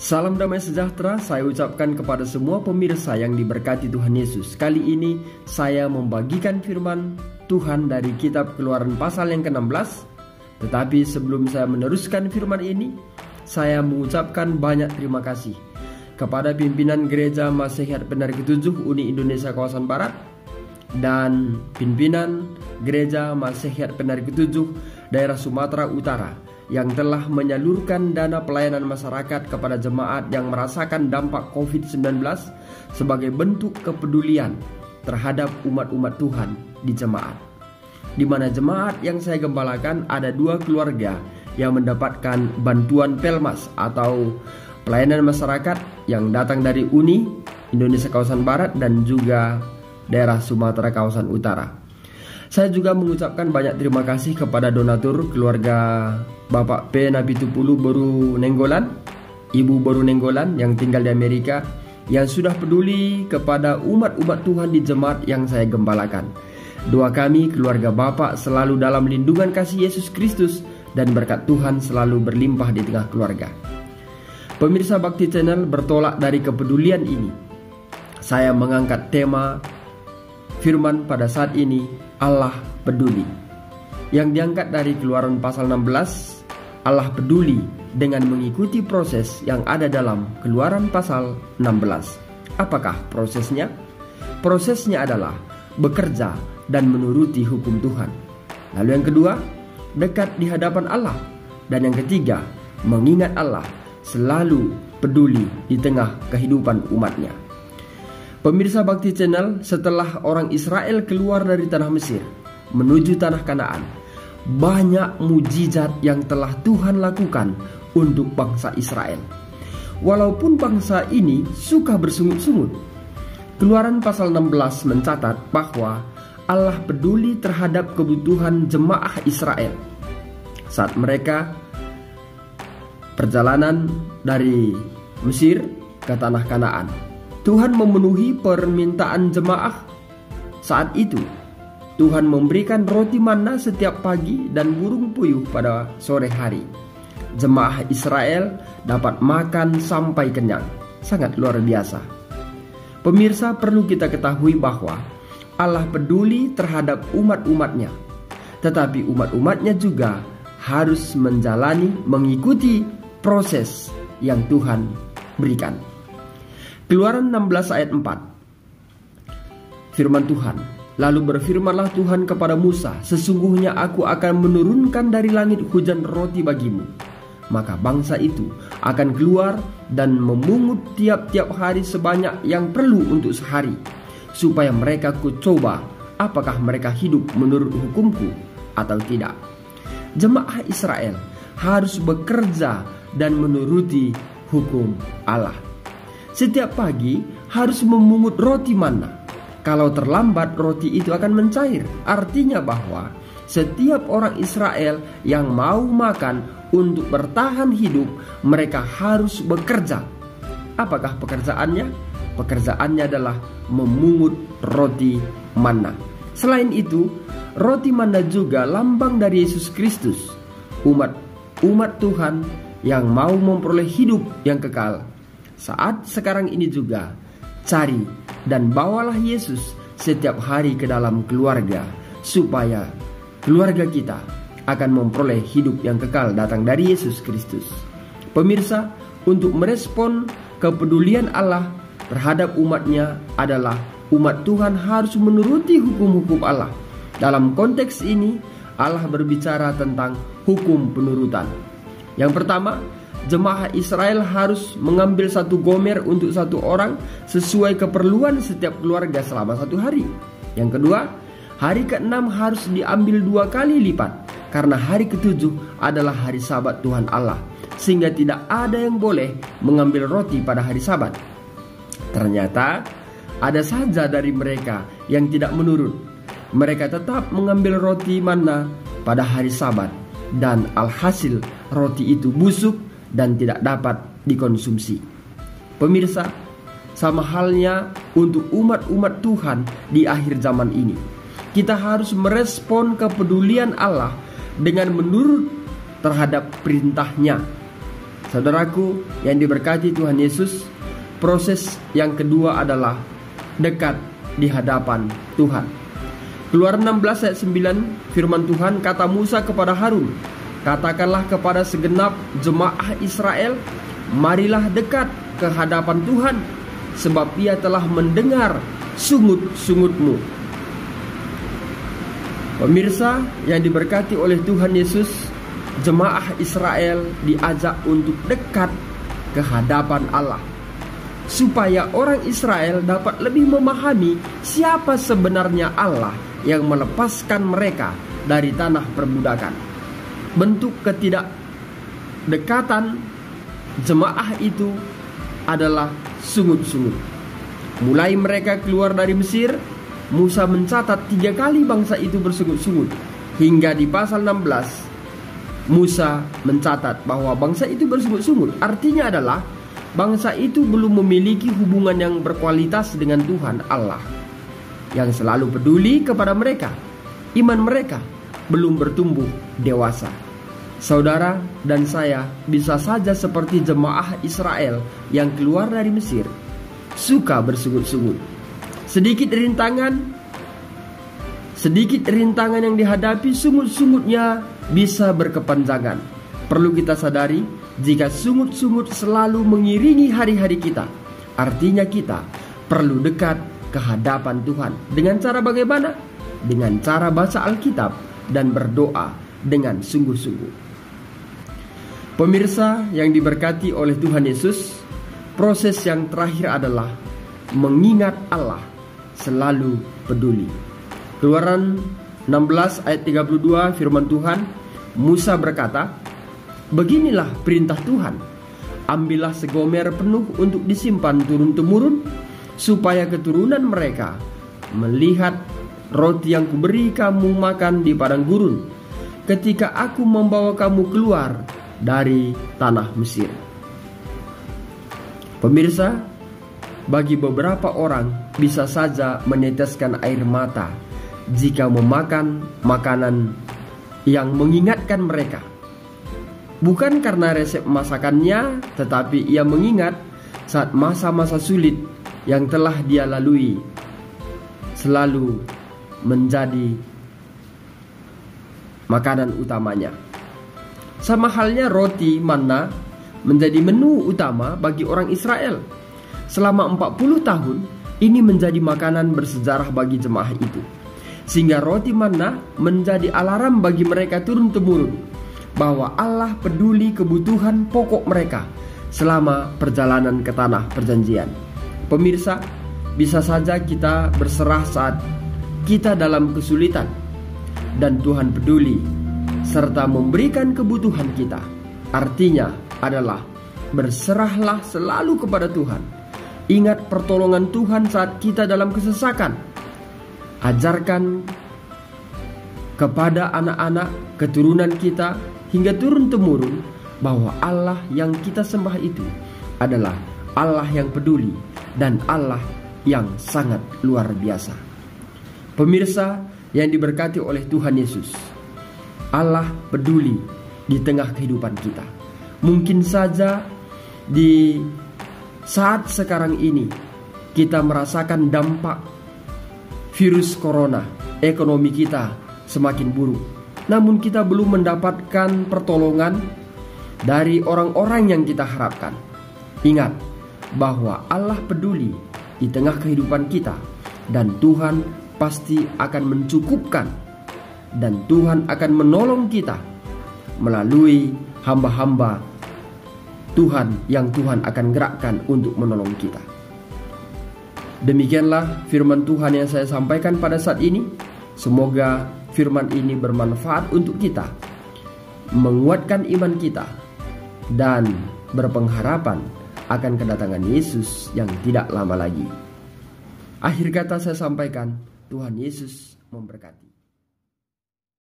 Salam damai sejahtera saya ucapkan kepada semua pemirsa yang diberkati Tuhan Yesus. Kali ini saya membagikan firman Tuhan dari kitab Keluaran pasal yang ke-16. Tetapi sebelum saya meneruskan firman ini, saya mengucapkan banyak terima kasih kepada pimpinan Gereja Masehiat Penari ke-7 Uni Indonesia Kawasan Barat dan pimpinan Gereja Masehiat Penari ke-7 Daerah Sumatera Utara yang telah menyalurkan dana pelayanan masyarakat kepada jemaat yang merasakan dampak COVID-19 sebagai bentuk kepedulian terhadap umat-umat Tuhan di jemaat. Di mana jemaat yang saya gembalakan ada 2 keluarga yang mendapatkan bantuan Pelmas atau pelayanan masyarakat yang datang dari Uni Indonesia Kawasan Barat dan juga daerah Sumatera Kawasan Utara. Saya juga mengucapkan banyak terima kasih kepada donatur keluarga Bapak P. Nabitupulu Boru Nenggolan, Ibu Boru Nenggolan yang tinggal di Amerika, yang sudah peduli kepada umat-umat Tuhan di jemaat yang saya gembalakan. Doa kami keluarga Bapak selalu dalam lindungan kasih Yesus Kristus dan berkat Tuhan selalu berlimpah di tengah keluarga. Pemirsa Bakti Channel, bertolak dari kepedulian ini, saya mengangkat tema firman pada saat ini, Allah peduli, yang diangkat dari Keluaran pasal 16. Allah peduli dengan mengikuti proses yang ada dalam Keluaran pasal 16. Apakah prosesnya? Prosesnya adalah bekerja dan menuruti hukum Tuhan. Lalu yang kedua, dekat di hadapan Allah. Dan yang ketiga, mengingat Allah selalu peduli di tengah kehidupan umatnya. Pemirsa Bakti Channel, setelah orang Israel keluar dari tanah Mesir menuju tanah Kanaan, banyak mujizat yang telah Tuhan lakukan untuk bangsa Israel. Walaupun bangsa ini suka bersungut-sungut, Keluaran pasal 16 mencatat bahwa Allah peduli terhadap kebutuhan jemaah Israel saat mereka perjalanan dari Mesir ke tanah Kanaan. Tuhan memenuhi permintaan jemaah saat itu. Tuhan memberikan roti manna setiap pagi dan burung puyuh pada sore hari. Jemaah Israel dapat makan sampai kenyang. Sangat luar biasa. Pemirsa, perlu kita ketahui bahwa Allah peduli terhadap umat-umatnya. Tetapi umat-umatnya juga harus mengikuti proses yang Tuhan berikan. Keluaran 16 ayat 4. Firman Tuhan, lalu berfirmanlah Tuhan kepada Musa, sesungguhnya aku akan menurunkan dari langit hujan roti bagimu. Maka bangsa itu akan keluar dan memungut tiap-tiap hari sebanyak yang perlu untuk sehari, supaya mereka kucoba apakah mereka hidup menurut hukumku atau tidak. Jemaah Israel harus bekerja dan menuruti hukum Allah. Setiap pagi harus memungut roti manna. Kalau terlambat roti itu akan mencair. Artinya bahwa setiap orang Israel yang mau makan untuk bertahan hidup, mereka harus bekerja. Apakah pekerjaannya? Pekerjaannya adalah memungut roti manna. Selain itu, roti manna juga lambang dari Yesus Kristus, umat Tuhan yang mau memperoleh hidup yang kekal. Saat sekarang ini juga, cari dan bawalah Yesus setiap hari ke dalam keluarga, supaya keluarga kita akan memperoleh hidup yang kekal datang dari Yesus Kristus. Pemirsa, untuk merespon kepedulian Allah terhadap umatnya adalah umat Tuhan harus menuruti hukum-hukum Allah. Dalam konteks ini, Allah berbicara tentang hukum penurutan. Yang pertama, jemaah Israel harus mengambil 1 gomer untuk 1 orang sesuai keperluan setiap keluarga selama 1 hari. Yang kedua, hari ke-6 harus diambil 2 kali lipat, karena hari ke-7 adalah hari Sabat Tuhan Allah, sehingga tidak ada yang boleh mengambil roti pada hari Sabat. Ternyata ada saja dari mereka yang tidak menurut. Mereka tetap mengambil roti manna pada hari Sabat, dan alhasil roti itu busuk dan tidak dapat dikonsumsi. Pemirsa, sama halnya untuk umat-umat Tuhan di akhir zaman ini. Kita harus merespon kepedulian Allah dengan menurut terhadap perintahnya. Saudaraku yang diberkati Tuhan Yesus, proses yang kedua adalah dekat di hadapan Tuhan. Keluaran 16 ayat 9, firman Tuhan, kata Musa kepada Harun, katakanlah kepada segenap jemaah Israel, marilah dekat ke hadapan Tuhan, sebab Ia telah mendengar sungut-sungutmu. Pemirsa yang diberkati oleh Tuhan Yesus, jemaah Israel diajak untuk dekat ke hadapan Allah, supaya orang Israel dapat lebih memahami siapa sebenarnya Allah yang melepaskan mereka dari tanah perbudakan. Bentuk ketidakdekatan jemaah itu adalah sungut-sungut. Mulai mereka keluar dari Mesir, Musa mencatat 3 kali bangsa itu bersungut-sungut. Hingga di pasal 16, Musa mencatat bahwa bangsa itu bersungut-sungut. Artinya adalah bangsa itu belum memiliki hubungan yang berkualitas dengan Tuhan Allah, yang selalu peduli kepada mereka. Iman mereka belum bertumbuh dewasa. Saudara dan saya bisa saja seperti jemaah Israel yang keluar dari Mesir, suka bersungut-sungut. Sedikit rintangan yang dihadapi, sungut-sungutnya bisa berkepanjangan. Perlu kita sadari, jika sungut-sungut selalu mengiringi hari-hari kita, artinya kita perlu dekat ke hadapan Tuhan. Dengan cara bagaimana? Dengan cara baca Alkitab dan berdoa dengan sungguh-sungguh. Pemirsa yang diberkati oleh Tuhan Yesus, proses yang terakhir adalah mengingat Allah selalu peduli. Keluaran 16 ayat 32 firman Tuhan, Musa berkata, beginilah perintah Tuhan, ambillah segomer penuh untuk disimpan turun-temurun, supaya keturunan mereka melihat roti yang kuberi kamu makan di padang gurun, ketika aku membawa kamu keluar dari tanah Mesir. Pemirsa, bagi beberapa orang bisa saja meneteskan air mata jika memakan makanan yang mengingatkan mereka. Bukan karena resep masakannya, tetapi ia mengingat saat masa-masa sulit yang telah dia lalui selalu menjadi makanan utamanya. Sama halnya roti manna menjadi menu utama bagi orang Israel. Selama 40 tahun ini menjadi makanan bersejarah bagi jemaah itu, sehingga roti manna menjadi alarm bagi mereka turun-temurun bahwa Allah peduli kebutuhan pokok mereka selama perjalanan ke tanah perjanjian. Pemirsa, bisa saja kita berserah saat kita dalam kesulitan, dan Tuhan peduli serta memberikan kebutuhan kita. Artinya adalah berserahlah selalu kepada Tuhan. Ingat pertolongan Tuhan saat kita dalam kesesakan. Ajarkan kepada anak-anak keturunan kita hingga turun-temurun bahwa Allah yang kita sembah itu adalah Allah yang peduli dan Allah yang sangat luar biasa. Pemirsa yang diberkati oleh Tuhan Yesus, Allah peduli di tengah kehidupan kita. Mungkin saja di saat sekarang ini kita merasakan dampak virus corona, ekonomi kita semakin buruk. Namun kita belum mendapatkan pertolongan dari orang-orang yang kita harapkan. Ingat bahwa Allah peduli di tengah kehidupan kita, dan Tuhan pasti akan mencukupkan, dan Tuhan akan menolong kita melalui hamba-hamba Tuhan yang Tuhan akan gerakkan untuk menolong kita. Demikianlah firman Tuhan yang saya sampaikan pada saat ini. Semoga firman ini bermanfaat untuk kita, menguatkan iman kita, dan berpengharapan akan kedatangan Yesus yang tidak lama lagi. Akhir kata saya sampaikan, Tuhan Yesus memberkati.